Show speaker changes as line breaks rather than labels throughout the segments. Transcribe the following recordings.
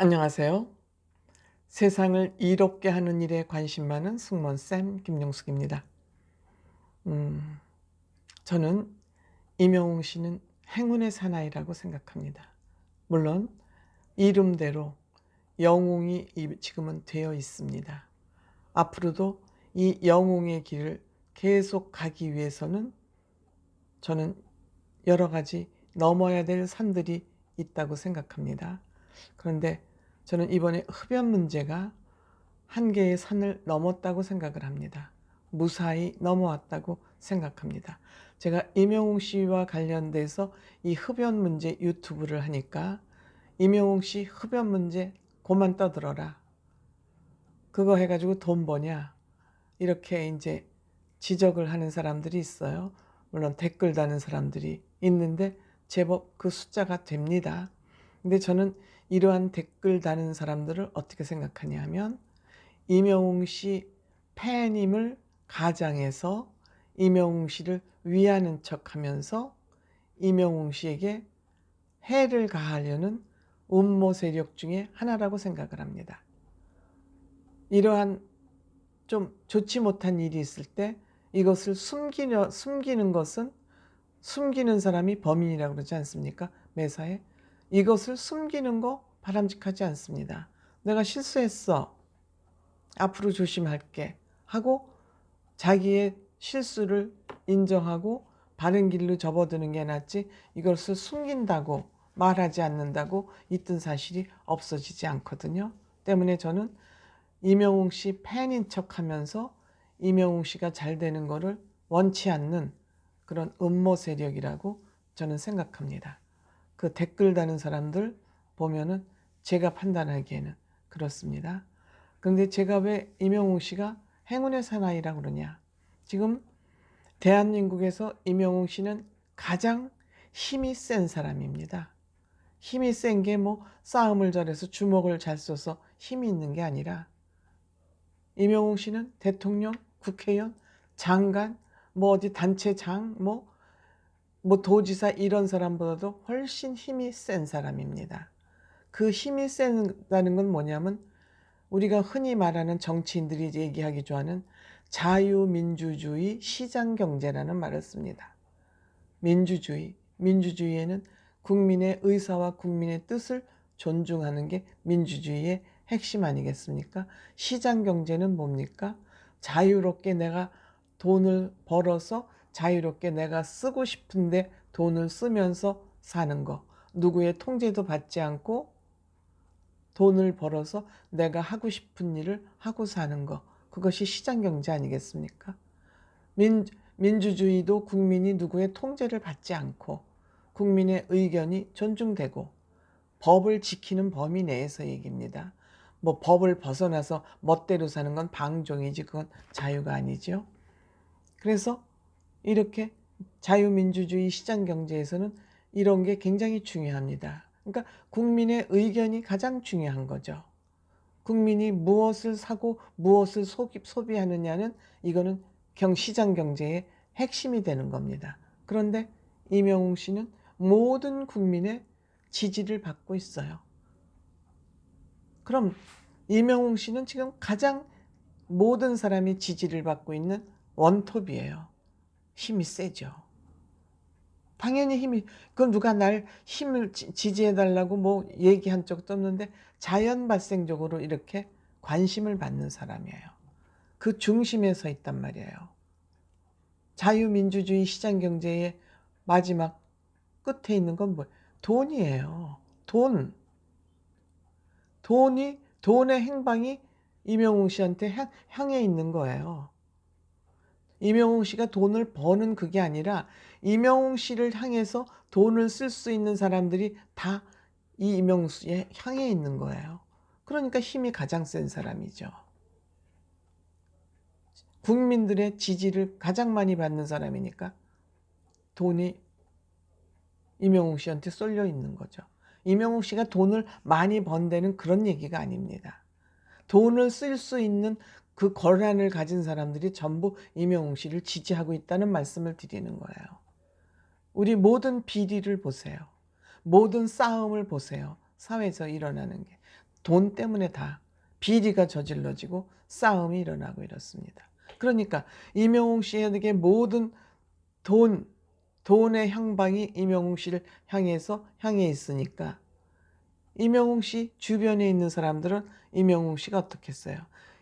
안녕하세요. 세상을 이롭게 하는 일에 관심 많은 승무원쌤 김용숙입니다. 음, 저는 임영웅 씨는 행운의 사나이라고 생각합니다. 물론 이름대로 영웅이 지금은 되어 있습니다. 앞으로도 이 영웅의 길을 계속 가기 위해서는 저는 여러 가지 넘어야 될 산들이 있다고 생각합니다. 그런데 저는 이번에 흡연 문제가 한 개의 산을 넘었다고 생각을 합니다. 무사히 넘어왔다고 생각합니다. 제가 임영웅 씨와 관련돼서 이 흡연 문제 유튜브를 하니까 임영웅 씨 흡연 문제 그만 떠들어라. 그거 해가지고 돈 버냐. 이렇게 이제 지적을 하는 사람들이 있어요. 물론 댓글 다는 사람들이 있는데 제법 그 숫자가 됩니다. 근데 저는 이러한 댓글 다는 사람들을 어떻게 생각하냐 하면 임영웅 씨 팬임을 가장해서 임영웅 씨를 위하는 척하면서 임영웅 씨에게 해를 가하려는 음모 세력 중에 하나라고 생각을 합니다. 이러한 좀 좋지 못한 일이 있을 때 이것을 숨기는 것은 숨기는 사람이 범인이라고 그러지 않습니까? 매사에. 이것을 숨기는 거 바람직하지 않습니다. 내가 실수했어. 앞으로 조심할게 하고 자기의 실수를 인정하고 바른 길로 접어드는 게 낫지 이것을 숨긴다고 말하지 않는다고 있던 사실이 없어지지 않거든요. 때문에 저는 임영웅 씨 팬인 척하면서 임영웅 씨가 잘 되는 거를 원치 않는 그런 음모 세력이라고 저는 생각합니다. 그 댓글 다는 사람들 보면은 제가 판단하기에는 그렇습니다. 그런데 제가 왜 임영웅 씨가 행운의 사나이라고 그러냐. 지금 대한민국에서 임영웅 씨는 가장 힘이 센 사람입니다. 힘이 센 게 뭐 싸움을 잘해서 주먹을 잘 쏘서 힘이 있는 게 아니라 임영웅 씨는 대통령, 국회의원, 장관, 뭐 어디 단체장, 뭐 도지사 이런 사람보다도 훨씬 힘이 센 사람입니다. 그 힘이 센다는 건 뭐냐면 우리가 흔히 말하는 정치인들이 얘기하기 좋아하는 자유민주주의 시장경제라는 말을 씁니다. 민주주의에는 국민의 의사와 국민의 뜻을 존중하는 게 민주주의의 핵심 아니겠습니까? 시장경제는 뭡니까? 자유롭게 내가 돈을 벌어서 자유롭게 내가 쓰고 싶은데 돈을 쓰면서 사는 거. 누구의 통제도 받지 않고 돈을 벌어서 내가 하고 싶은 일을 하고 사는 거. 그것이 시장경제 아니겠습니까? 민주주의도 국민이 누구의 통제를 받지 않고 국민의 의견이 존중되고 법을 지키는 범위 내에서 얘기입니다. 뭐 법을 벗어나서 멋대로 사는 건 방종이지 그건 자유가 아니죠. 그래서 이렇게 자유민주주의 시장경제에서는 이런 게 굉장히 중요합니다. 그러니까 국민의 의견이 가장 중요한 거죠. 국민이 무엇을 사고 무엇을 소비하느냐는 이거는 시장 경제의 핵심이 되는 겁니다. 그런데 임영웅 씨는 모든 국민의 지지를 받고 있어요. 그럼 임영웅 씨는 지금 가장 모든 사람이 지지를 받고 있는 원톱이에요. 힘이 세죠. 당연히 그건 누가 날 힘을 지지해달라고 뭐 얘기한 적도 없는데 자연 발생적으로 이렇게 관심을 받는 사람이에요. 그 중심에 서 있단 말이에요. 자유민주주의 시장경제의 마지막 끝에 있는 건 뭐예요? 돈이에요. 돈의 행방이 임영웅 씨한테 향해 있는 거예요. 임영웅 씨가 돈을 버는 그게 아니라 임영웅 씨를 향해서 돈을 쓸 수 있는 사람들이 다 이 임영웅 씨에 향해 있는 거예요. 그러니까 힘이 가장 센 사람이죠. 국민들의 지지를 가장 많이 받는 사람이니까 돈이 임영웅 씨한테 쏠려 있는 거죠. 임영웅 씨가 돈을 많이 번다는 그런 얘기가 아닙니다. 돈을 쓸 수 있는 그 권한을 가진 사람들이 전부 임영웅 씨를 지지하고 있다는 말씀을 드리는 거예요. 우리 모든 비리를 보세요. 모든 싸움을 보세요. 사회에서 일어나는 게. 돈 때문에 다 비리가 저질러지고 싸움이 일어나고 이렇습니다. 그러니까 임영웅 씨에게 모든 돈의 향방이 임영웅 씨를 향해 있으니까 임영웅 씨 주변에 있는 사람들은 임영웅 씨가 어떻겠어요?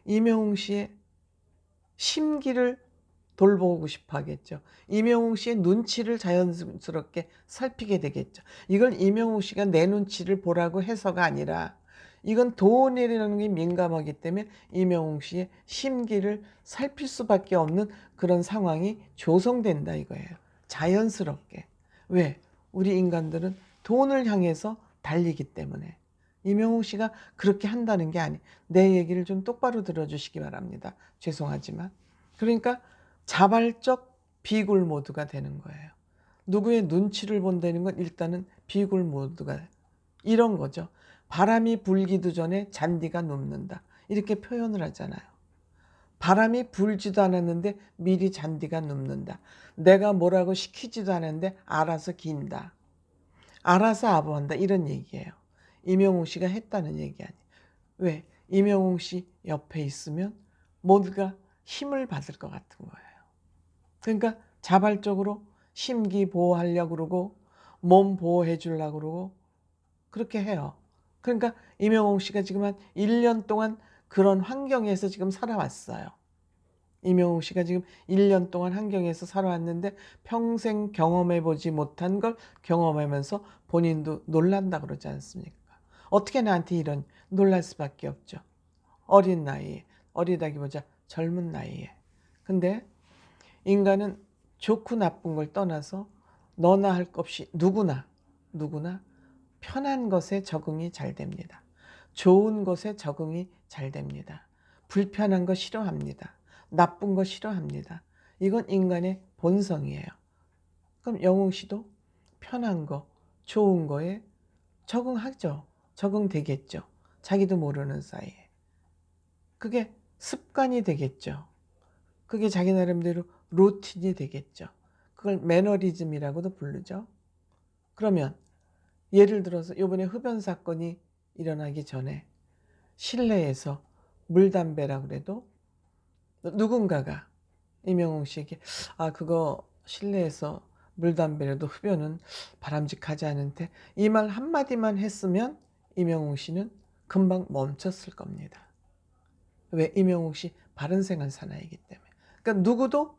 임영웅 씨의 심기를 돌보고 싶어 하겠죠. 임영웅 씨의 눈치를 자연스럽게 살피게 되겠죠. 이걸 임영웅 씨가 내 눈치를 보라고 해서가 아니라 이건 돈이라는 게 민감하기 때문에 임영웅 씨의 심기를 살필 수밖에 없는 그런 상황이 조성된다 이거예요. 자연스럽게. 왜? 우리 인간들은 돈을 향해서 달리기 때문에. 임영웅 씨가 그렇게 한다는 게 아니. 내 얘기를 좀 똑바로 들어주시기 바랍니다. 죄송하지만. 그러니까 자발적 비굴 모드가 되는 거예요. 누구의 눈치를 본다는 건 일단은 비굴 모드가 이런 거죠. 바람이 불기도 전에 잔디가 눕는다. 이렇게 표현을 하잖아요. 바람이 불지도 않았는데 미리 잔디가 눕는다. 내가 뭐라고 시키지도 않았는데 알아서 긴다. 알아서 아부한다. 이런 얘기예요. 임영웅 씨가 했다는 얘기 아니에요. 왜? 임영웅 씨 옆에 있으면 뭔가 힘을 받을 것 같은 거예요. 그러니까 자발적으로 심기 보호하려고 그러고 몸 보호해 주려고 그러고 그렇게 해요. 그러니까 임영웅 씨가 지금 한 1년 동안 그런 환경에서 지금 살아왔어요. 임영웅 씨가 지금 1년 동안 환경에서 살아왔는데 평생 경험해보지 못한 걸 경험하면서 본인도 놀란다 그러지 않습니까? 어떻게 나한테 이런 놀랄 수밖에 없죠. 어린 나이에, 어리다기보다 젊은 나이에. 근데 인간은 좋고 나쁜 걸 떠나서 너나 할 것 없이 누구나 편한 것에 적응이 잘 됩니다. 좋은 것에 적응이 잘 됩니다. 불편한 거 싫어합니다. 나쁜 거 싫어합니다. 이건 인간의 본성이에요. 그럼 영웅 씨도 편한 거, 좋은 거에 적응하죠. 적응되겠죠. 자기도 모르는 사이에. 그게 습관이 되겠죠. 그게 자기 나름대로 루틴이 되겠죠. 그걸 매너리즘이라고도 부르죠. 그러면 예를 들어서 이번에 흡연 사건이 일어나기 전에 실내에서 물담배라 그래도 누군가가 임영웅 씨에게 그거 실내에서 물담배라도 흡연은 바람직하지 않은데 이 말 한마디만 했으면 임영웅 씨는 금방 멈췄을 겁니다. 왜? 임영웅 씨 바른생활 사나이기 때문에. 그러니까 누구도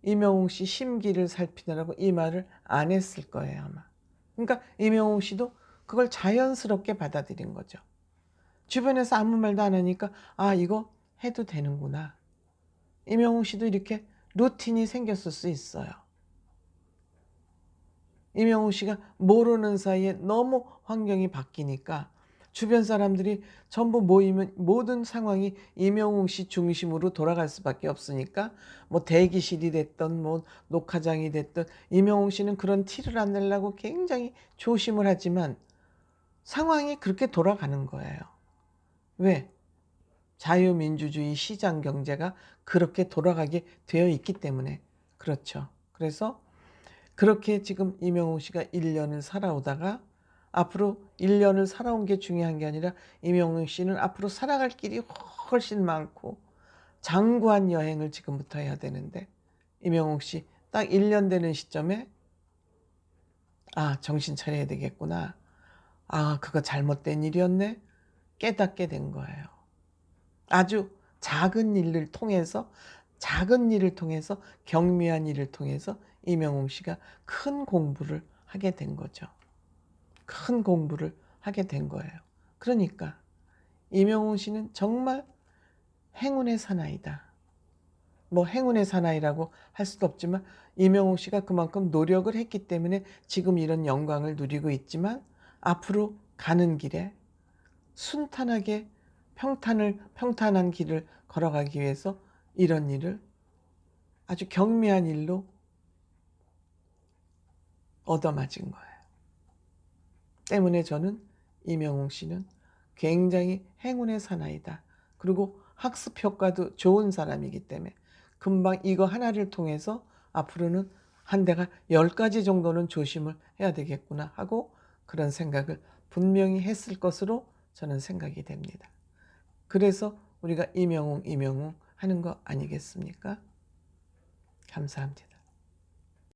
임영웅 씨 심기를 살피느라고 이 말을 안 했을 거예요 아마. 그러니까 임영웅 씨도 그걸 자연스럽게 받아들인 거죠. 주변에서 아무 말도 안 하니까 이거 해도 되는구나. 임영웅 씨도 이렇게 루틴이 생겼을 수 있어요. 임영웅 씨가 모르는 사이에 너무 환경이 바뀌니까 주변 사람들이 전부 모이면 모든 상황이 임영웅 씨 중심으로 돌아갈 수밖에 없으니까 뭐 대기실이 됐던 뭐 녹화장이 됐던 임영웅 씨는 그런 티를 안 내려고 굉장히 조심을 하지만 상황이 그렇게 돌아가는 거예요. 왜? 자유민주주의 시장 경제가 그렇게 돌아가게 되어 있기 때문에 그렇죠. 그래서 그렇게 지금 임영웅 씨가 1년을 살아오다가 앞으로 1년을 살아온 게 중요한 게 아니라 임영웅 씨는 앞으로 살아갈 길이 훨씬 많고 장구한 여행을 지금부터 해야 되는데 임영웅 씨 딱 1년 되는 시점에 정신 차려야 되겠구나. 그거 잘못된 일이었네. 깨닫게 된 거예요. 아주 작은 일을 통해서 경미한 일을 통해서 임영웅 씨가 큰 공부를 하게 된 거죠. 큰 공부를 하게 된 거예요. 그러니까 임영웅 씨는 정말 행운의 사나이다. 뭐 행운의 사나이라고 할 수도 없지만 임영웅 씨가 그만큼 노력을 했기 때문에 지금 이런 영광을 누리고 있지만 앞으로 가는 길에 순탄하게 평탄한 길을 걸어가기 위해서 이런 일을 아주 경미한 일로 얻어맞은 거예요. 때문에 저는 임영웅 씨는 굉장히 행운의 사나이다. 그리고 학습 효과도 좋은 사람이기 때문에 금방 이거 하나를 통해서 앞으로는 한 대가 10가지 정도는 조심을 해야 되겠구나 하고 그런 생각을 분명히 했을 것으로 저는 생각이 됩니다. 그래서 우리가 임영웅 하는 거 아니겠습니까? 감사합니다.